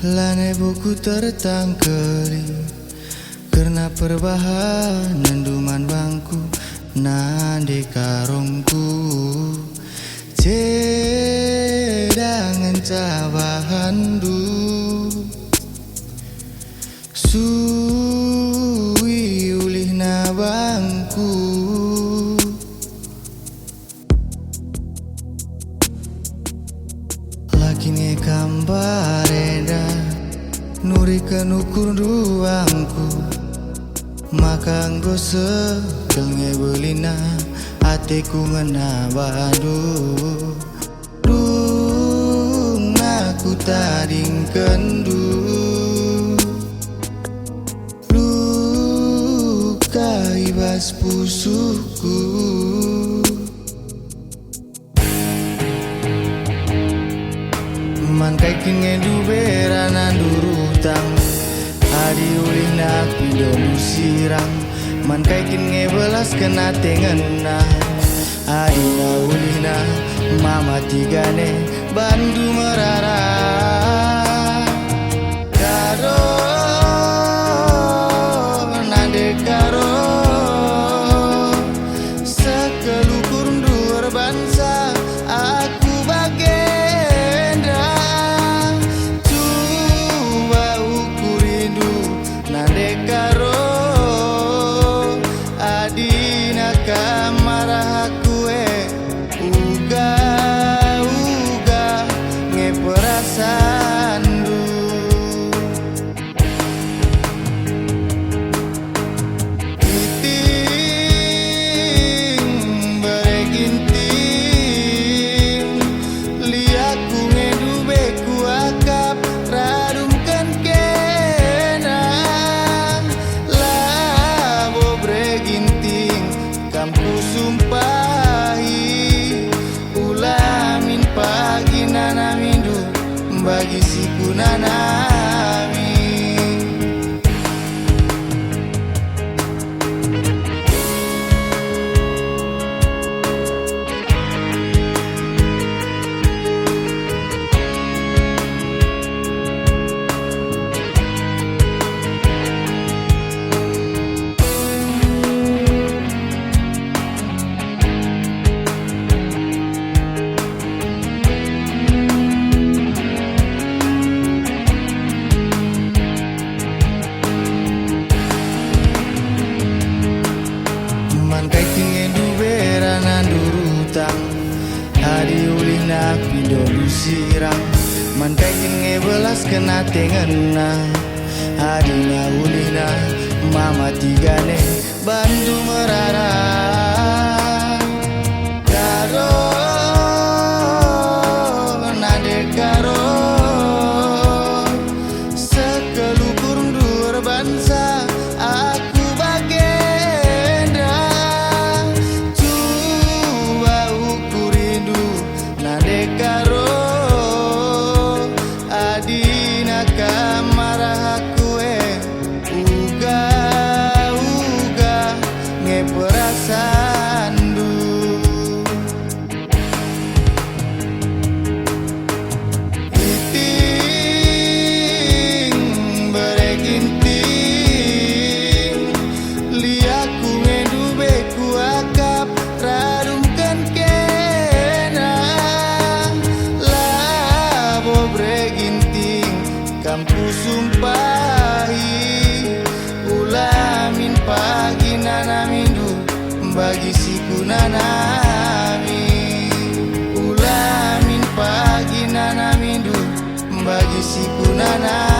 Lane buku tertangkeli karena perbahanan duman bangku nande karongku cedangan cabahan du suwi ulih na bangku lakine kambarenda nurikan ukur ruangku maka nggo sekel ngebelina atiku ngena badu dung aku tading kendu luka ibas pusuku man kai kini duberanan durutang adi ulih nak pindo musirang man kai kini belas kena tengena adi na ulih na mama tigane bandu merara karo nande karo sekelukur dur bansa aku bagi si kunanami hari ulih nak pindo dusirang man kai kene belas kena tengena hari na ulih na mama tigane bandu merara karo nade karo sekelukur dur bansa aku bagenda coba ukuridu nade karo adina kamaraku uga uga ngeperasaan du iting bereginting liaku ngedubeku akap radumkan kena labo breginting kampus sumpahi ulamin pagi nanamindu bagi si kunanami ulamin pagi nanamindu bagi si kunanami